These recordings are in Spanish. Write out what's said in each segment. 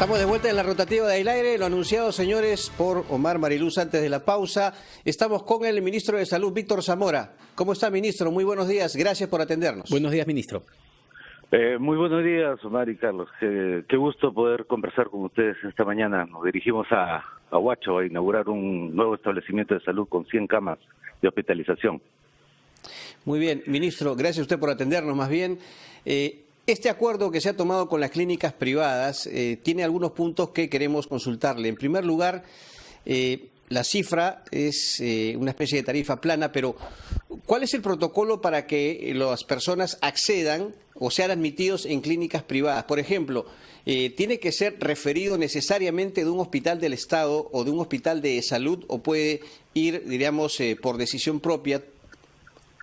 Estamos de vuelta en la rotativa del aire, lo anunciado, señores, por Omar Mariluz antes de la pausa. Estamos con el ministro de Salud, Víctor Zamora. ¿Cómo está, ministro? Muy buenos días, gracias por atendernos. Buenos días, ministro. Muy buenos días, Omar y Carlos. Qué gusto poder conversar con ustedes esta mañana. Nos dirigimos a Huacho a inaugurar un nuevo establecimiento de salud con 100 camas de hospitalización. Muy bien, ministro, gracias a usted por atendernos. Más bien, este acuerdo que se ha tomado con las clínicas privadas tiene algunos puntos que queremos consultarle. En primer lugar, la cifra es una especie de tarifa plana, pero ¿cuál es el protocolo para que las personas accedan o sean admitidos en clínicas privadas? Por ejemplo, ¿tiene que ser referido necesariamente de un hospital del Estado o de un hospital de salud o puede ir, diríamos, por decisión propia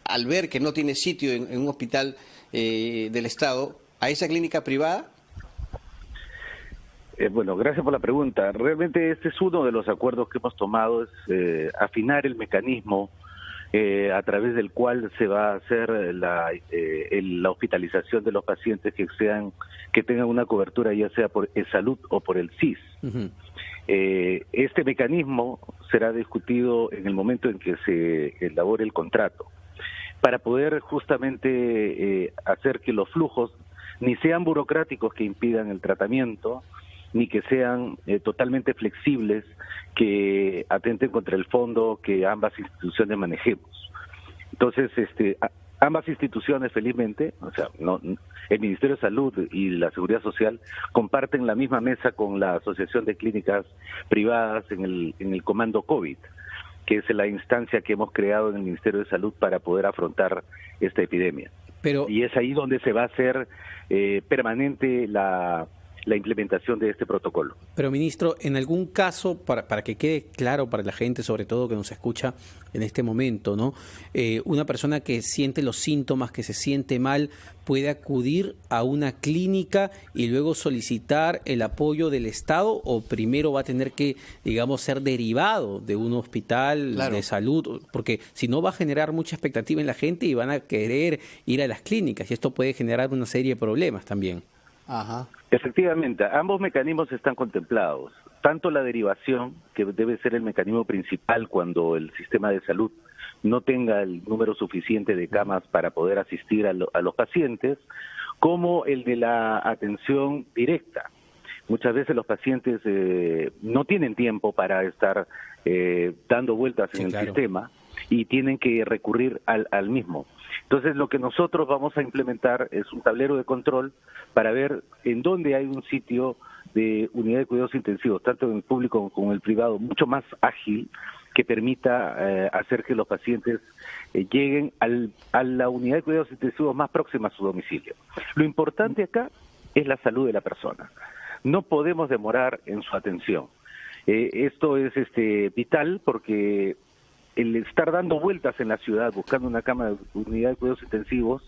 al ver que no tiene sitio en un hospital del Estado a esa clínica privada? Bueno, gracias por la pregunta. Realmente este es uno de los acuerdos que hemos tomado, es afinar el mecanismo a través del cual se va a hacer la hospitalización de los pacientes que tengan una cobertura ya sea por el salud o por el CIS. Uh-huh. Este mecanismo será discutido en el momento en que se elabore el contrato, para poder justamente hacer que los flujos ni sean burocráticos que impidan el tratamiento, ni que sean totalmente flexibles que atenten contra el fondo que ambas instituciones manejemos. Entonces, ambas instituciones, felizmente, o sea, el Ministerio de Salud y la Seguridad Social comparten la misma mesa con la Asociación de Clínicas Privadas en el Comando COVID, que es la instancia que hemos creado en el Ministerio de Salud para poder afrontar esta epidemia. Y es ahí donde se va a hacer permanente la implementación de este protocolo. Pero, ministro, en algún caso, para que quede claro para la gente, sobre todo que nos escucha en este momento, ¿no? Una persona que siente los síntomas, que se siente mal, puede acudir a una clínica y luego solicitar el apoyo del Estado, o primero va a tener que, digamos, ser derivado de un hospital de salud, porque si no va a generar mucha expectativa en la gente y van a querer ir a las clínicas y esto puede generar una serie de problemas también. Ajá. Efectivamente, ambos mecanismos están contemplados, tanto la derivación, que debe ser el mecanismo principal cuando el sistema de salud no tenga el número suficiente de camas para poder asistir a los pacientes, como el de la atención directa. Muchas veces los pacientes no tienen tiempo para estar dando vueltas en el sistema y tienen que recurrir al mismo. Entonces, lo que nosotros vamos a implementar es un tablero de control para ver en dónde hay un sitio de unidad de cuidados intensivos, tanto en el público como en el privado, mucho más ágil, que permita hacer que los pacientes lleguen a la unidad de cuidados intensivos más próxima a su domicilio. Lo importante acá es la salud de la persona. No podemos demorar en su atención. Esto es vital porque el estar dando vueltas en la ciudad buscando una cama de unidad de cuidados intensivos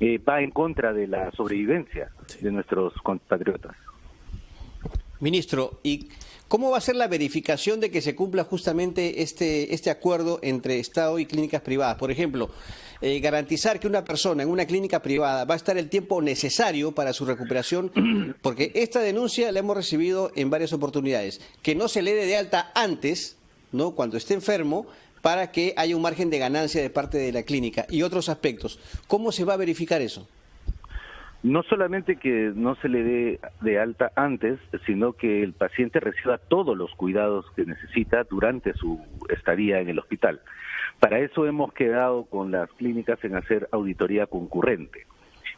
va en contra de la sobrevivencia de nuestros compatriotas. Ministro, ¿y cómo va a ser la verificación de que se cumpla justamente este acuerdo entre Estado y clínicas privadas? Por ejemplo, garantizar que una persona en una clínica privada va a estar el tiempo necesario para su recuperación, porque esta denuncia la hemos recibido en varias oportunidades, que no se le dé de alta antes, ¿no?, cuando esté enfermo, para que haya un margen de ganancia de parte de la clínica y otros aspectos. ¿Cómo se va a verificar eso? No solamente que no se le dé de alta antes, sino que el paciente reciba todos los cuidados que necesita durante su estadía en el hospital. Para eso hemos quedado con las clínicas en hacer auditoría concurrente.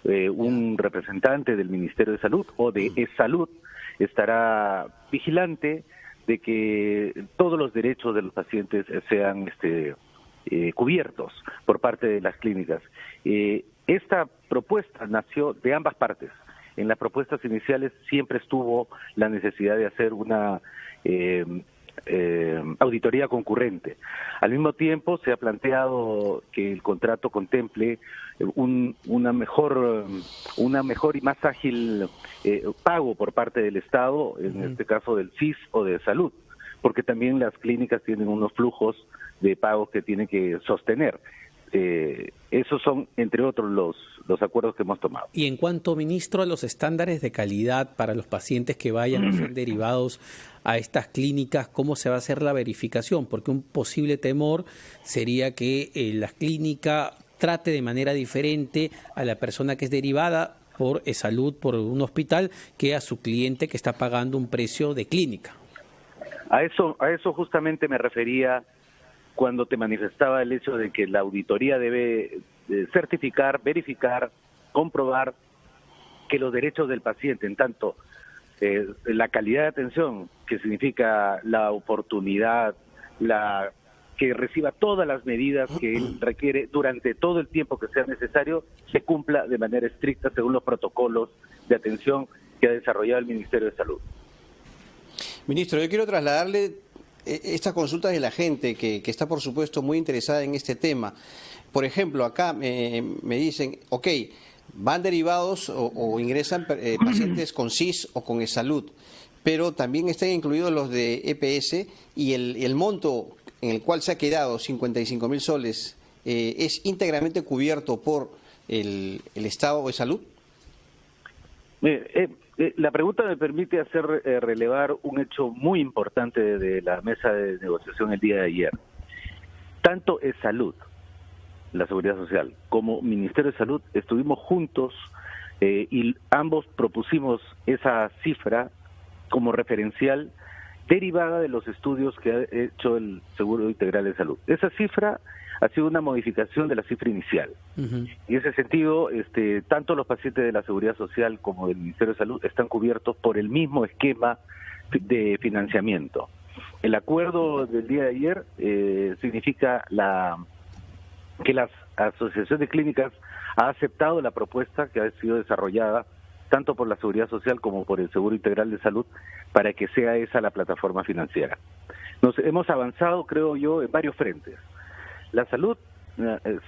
Un representante del Ministerio de Salud o de E-Salud estará vigilante de que todos los derechos de los pacientes sean cubiertos por parte de las clínicas. Esta propuesta nació de ambas partes. En las propuestas iniciales siempre estuvo la necesidad de hacer una auditoría concurrente. Al mismo tiempo se ha planteado que el contrato contemple una mejor y más ágil pago por parte del Estado, en este caso del CIS o de salud, porque también las clínicas tienen unos flujos de pagos que tienen que sostener. esos son, entre otros, los acuerdos que hemos tomado. Y en cuanto, ministro, a los estándares de calidad para los pacientes que vayan a ser derivados a estas clínicas, ¿cómo se va a hacer la verificación? Porque un posible temor sería que la clínica trate de manera diferente a la persona que es derivada por salud, por un hospital, que a su cliente que está pagando un precio de clínica. A eso justamente me refería cuando te manifestaba el hecho de que la auditoría debe certificar, verificar, comprobar que los derechos del paciente, en tanto la calidad de atención, que significa la oportunidad, que reciba todas las medidas que él requiere durante todo el tiempo que sea necesario, se cumpla de manera estricta según los protocolos de atención que ha desarrollado el Ministerio de Salud. Ministro, yo quiero trasladarle estas consultas de la gente que está, por supuesto, muy interesada en este tema. Por ejemplo, acá me dicen, ok, van derivados o ingresan pacientes con CIS o con eSalud, pero también están incluidos los de EPS y el monto en el cual se ha quedado, 55.000 soles, ¿es íntegramente cubierto por el Estado de Salud? La pregunta me permite hacer relevar un hecho muy importante de la mesa de negociación el día de ayer. Tanto eSalud, la Seguridad Social, como Ministerio de Salud estuvimos juntos y ambos propusimos esa cifra como referencial derivada de los estudios que ha hecho el Seguro Integral de Salud. Esa cifra ha sido una modificación de la cifra inicial. En ese sentido, tanto los pacientes de la Seguridad Social como del Ministerio de Salud están cubiertos por el mismo esquema de financiamiento. El acuerdo del día de ayer significa que la Asociación de Clínicas ha aceptado la propuesta que ha sido desarrollada tanto por la Seguridad Social como por el Seguro Integral de Salud para que sea esa la plataforma financiera. Nos hemos avanzado, creo yo, en varios frentes. La salud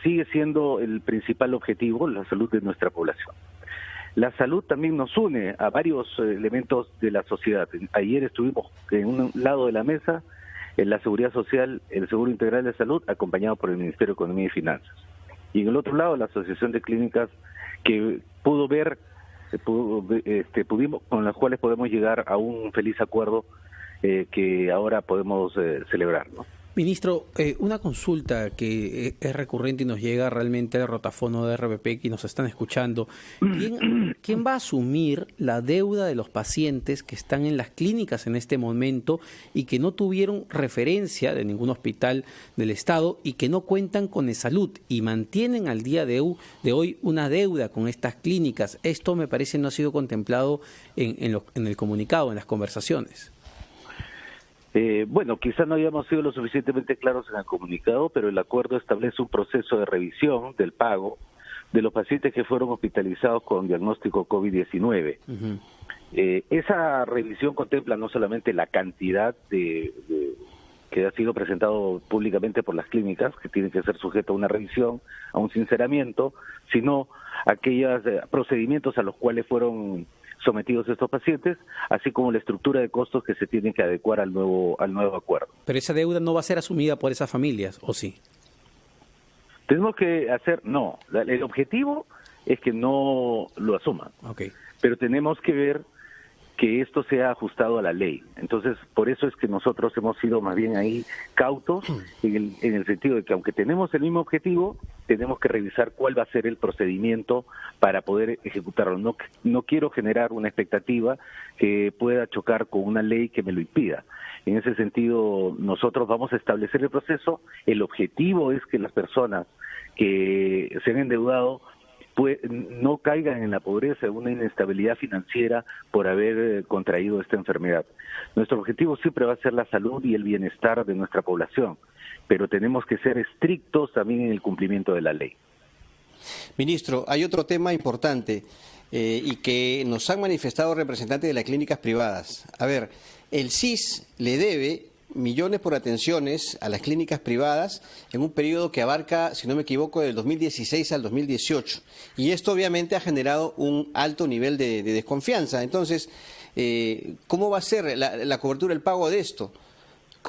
sigue siendo el principal objetivo, la salud de nuestra población. La salud también nos une a varios elementos de la sociedad. Ayer estuvimos en un lado de la mesa, en la Seguridad Social, el Seguro Integral de Salud, acompañado por el Ministerio de Economía y Finanzas. Y en el otro lado, la Asociación de Clínicas, que pudimos, con las cuales podemos llegar a un feliz acuerdo que ahora podemos celebrar, ¿no? Ministro, una consulta que es recurrente y nos llega realmente al rotafono de RPP que nos están escuchando. ¿Quién va a asumir la deuda de los pacientes que están en las clínicas en este momento y que no tuvieron referencia de ningún hospital del Estado y que no cuentan con eSalud y mantienen al día de hoy una deuda con estas clínicas? Esto me parece no ha sido contemplado en el comunicado, en las conversaciones. Bueno, quizás no hayamos sido lo suficientemente claros en el comunicado, pero el acuerdo establece un proceso de revisión del pago de los pacientes que fueron hospitalizados con diagnóstico COVID-19. Esa revisión contempla no solamente la cantidad que ha sido presentado públicamente por las clínicas, que tiene que ser sujeto a una revisión, a un sinceramiento, sino aquellos procedimientos a los cuales fueron sometidos estos pacientes, así como la estructura de costos que se tienen que adecuar al nuevo acuerdo. Pero esa deuda no va a ser asumida por esas familias, ¿o sí? Tenemos que el objetivo es que no lo asuman, pero tenemos que ver que esto sea ajustado a la ley. Entonces, por eso es que nosotros hemos sido más bien ahí cautos en el sentido de que aunque tenemos el mismo objetivo, tenemos que revisar cuál va a ser el procedimiento para poder ejecutarlo. No quiero generar una expectativa que pueda chocar con una ley que me lo impida. En ese sentido, nosotros vamos a establecer el proceso. El objetivo es que las personas que se han endeudado no caigan en la pobreza, en una inestabilidad financiera por haber contraído esta enfermedad. Nuestro objetivo siempre va a ser la salud y el bienestar de nuestra población, pero tenemos que ser estrictos también en el cumplimiento de la ley. Ministro, hay otro tema importante y que nos han manifestado representantes de las clínicas privadas. A ver, el CIS le debe millones por atenciones a las clínicas privadas en un periodo que abarca, si no me equivoco, del 2016 al 2018. Y esto obviamente ha generado un alto nivel de desconfianza. Entonces, ¿cómo va a ser la cobertura, el pago de esto?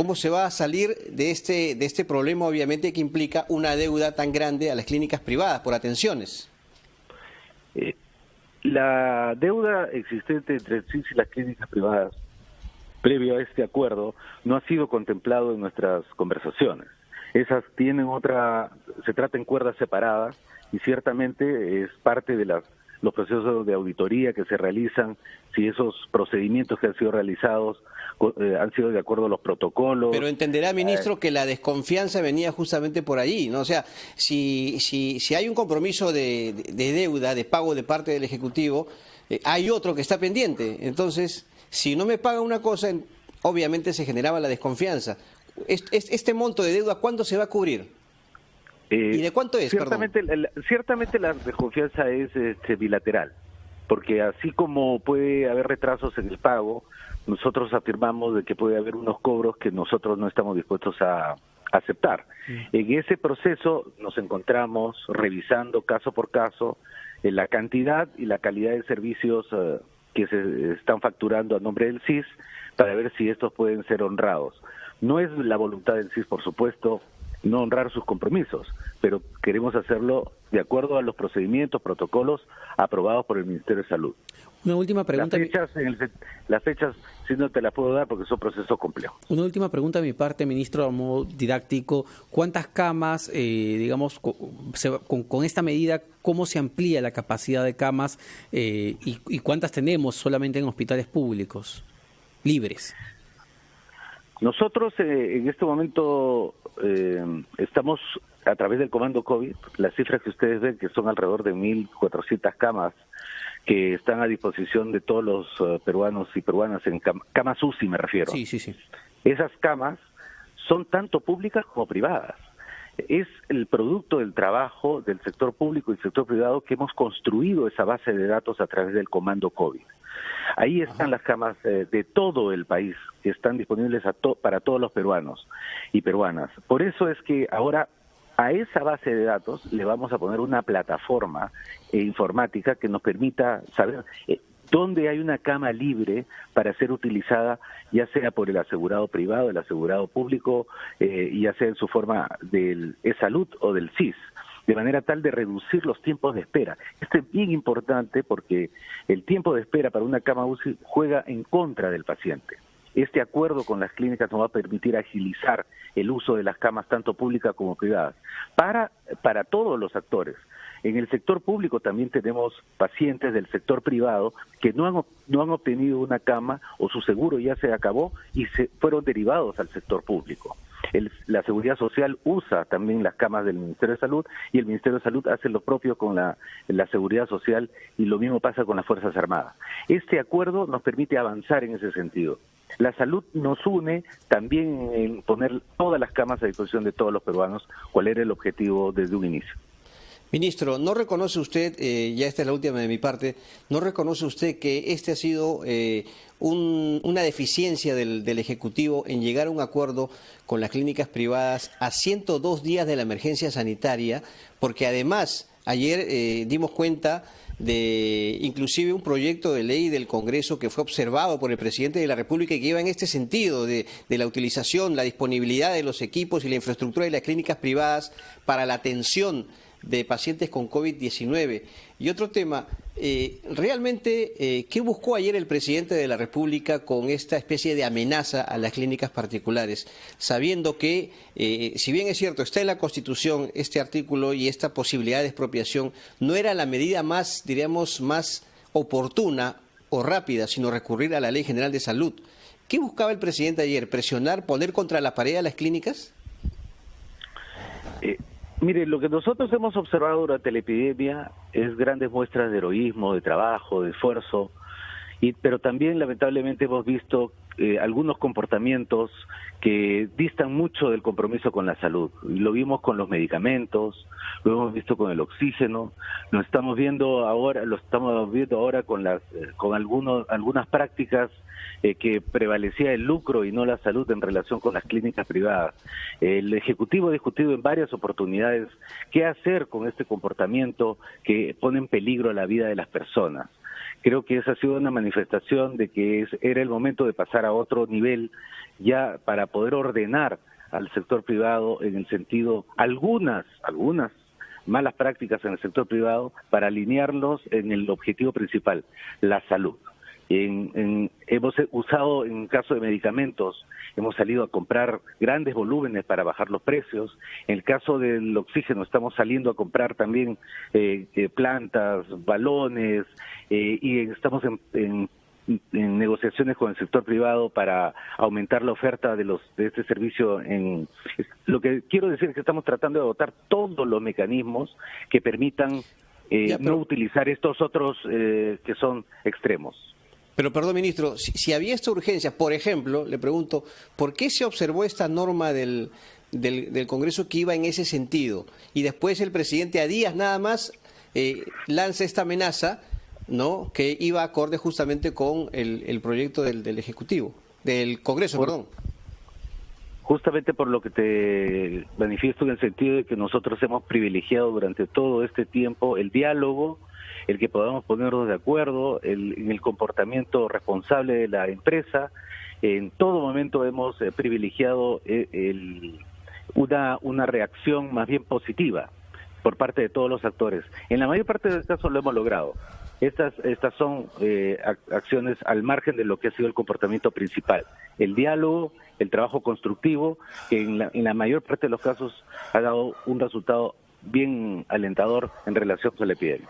¿Cómo se va a salir de este problema, obviamente, que implica una deuda tan grande a las clínicas privadas por atenciones? La deuda existente entre el CIS y las clínicas privadas, previo a este acuerdo, no ha sido contemplado en nuestras conversaciones. Esas se trata en cuerdas separadas y ciertamente es parte de los procesos de auditoría que se realizan, si esos procedimientos que han sido realizados han sido de acuerdo a los protocolos. Pero entenderá, ministro, que la desconfianza venía justamente por allí, ¿no? O sea, si hay un compromiso de deuda, de pago de parte del Ejecutivo, hay otro que está pendiente. Entonces, si no me paga una cosa, obviamente se generaba la desconfianza. Este monto de deuda, ¿cuándo se va a cubrir? ¿Y de cuánto es? Ciertamente la desconfianza es bilateral, porque así como puede haber retrasos en el pago, nosotros afirmamos de que puede haber unos cobros que nosotros no estamos dispuestos a aceptar. En ese proceso nos encontramos revisando caso por caso la cantidad y la calidad de servicios que se están facturando a nombre del CIS para ver si estos pueden ser honrados. No es la voluntad del CIS, por supuesto, no honrar sus compromisos, pero queremos hacerlo de acuerdo a los procedimientos, protocolos aprobados por el Ministerio de Salud. Una última pregunta. Las fechas sí no te las puedo dar porque son procesos complejos. Una última pregunta de mi parte, ministro, a modo didáctico. ¿Cuántas camas, digamos, con esta medida, cómo se amplía la capacidad de camas y cuántas tenemos solamente en hospitales públicos libres? Nosotros en este momento estamos a través del Comando COVID, las cifras que ustedes ven que son alrededor de 1.400 camas que están a disposición de todos los peruanos y peruanas en camas UCI me refiero. Sí. Esas camas son tanto públicas como privadas. Es el producto del trabajo del sector público y sector privado que hemos construido esa base de datos a través del Comando COVID. Ahí están las camas de todo el país que están disponibles para todos los peruanos y peruanas. Por eso es que ahora a esa base de datos le vamos a poner una plataforma informática que nos permita saber dónde hay una cama libre para ser utilizada, ya sea por el asegurado privado, el asegurado público, ya sea en su forma del e-salud o del CIS, de manera tal de reducir los tiempos de espera. Esto es bien importante porque el tiempo de espera para una cama UCI juega en contra del paciente. Este acuerdo con las clínicas nos va a permitir agilizar el uso de las camas tanto públicas como privadas para todos los actores. En el sector público también tenemos pacientes del sector privado que no han obtenido una cama o su seguro ya se acabó y se fueron derivados al sector público. La Seguridad Social usa también las camas del Ministerio de Salud y el Ministerio de Salud hace lo propio con la Seguridad Social y lo mismo pasa con las Fuerzas Armadas. Este acuerdo nos permite avanzar en ese sentido. La salud nos une también en poner todas las camas a disposición de todos los peruanos, cuál era el objetivo desde un inicio. Ministro, ¿no reconoce usted, ya esta es la última de mi parte, no reconoce usted que este ha sido una deficiencia del Ejecutivo en llegar a un acuerdo con las clínicas privadas a 102 días de la emergencia sanitaria? Porque además, ayer dimos cuenta de inclusive un proyecto de ley del Congreso que fue observado por el presidente de la República y que iba en este sentido de la utilización, la disponibilidad de los equipos y la infraestructura de las clínicas privadas para la atención de pacientes con COVID-19. Y otro tema, realmente, ¿qué buscó ayer el presidente de la República con esta especie de amenaza a las clínicas particulares? Sabiendo que, si bien es cierto, está en la Constitución este artículo y esta posibilidad de expropiación, no era la medida más, diríamos, más oportuna o rápida, sino recurrir a la Ley General de Salud. ¿Qué buscaba el presidente ayer? ¿Presionar, poner contra la pared a las clínicas? Mire, lo que nosotros hemos observado durante la epidemia es grandes muestras de heroísmo, de trabajo, de esfuerzo, pero también lamentablemente hemos visto algunos comportamientos que distan mucho del compromiso con la salud. Lo vimos con los medicamentos, lo hemos visto con el oxígeno, lo estamos viendo ahora con algunas prácticas que prevalecía el lucro y no la salud en relación con las clínicas privadas. El Ejecutivo ha discutido en varias oportunidades qué hacer con este comportamiento que pone en peligro la vida de las personas. Creo que esa ha sido una manifestación de que era el momento de pasar a otro nivel ya para poder ordenar al sector privado en el sentido, algunas malas prácticas en el sector privado para alinearlos en el objetivo principal, la salud. Hemos usado, en caso de medicamentos, hemos salido a comprar grandes volúmenes para bajar los precios. En el caso del oxígeno estamos saliendo a comprar también plantas, balones, y estamos en negociaciones con el sector privado para aumentar la oferta de este servicio. Lo que quiero decir es que estamos tratando de dotar todos los mecanismos que permitan no utilizar estos otros que son extremos. Pero perdón, ministro, si había esta urgencia, por ejemplo, le pregunto, ¿por qué se observó esta norma del Congreso que iba en ese sentido? Y después el presidente a días nada más lanza esta amenaza, ¿no?, que iba acorde justamente con el proyecto del Ejecutivo, del Congreso, perdón. Justamente por lo que te manifiesto, en el sentido de que nosotros hemos privilegiado durante todo este tiempo el diálogo, el que podamos ponernos de acuerdo, en el comportamiento responsable de la empresa. En todo momento hemos privilegiado una reacción más bien positiva por parte de todos los actores. En la mayor parte de los casos lo hemos logrado. Estas son acciones al margen de lo que ha sido el comportamiento principal. El diálogo, el trabajo constructivo, que en la mayor parte de los casos ha dado un resultado bien alentador en relación con la epidemia.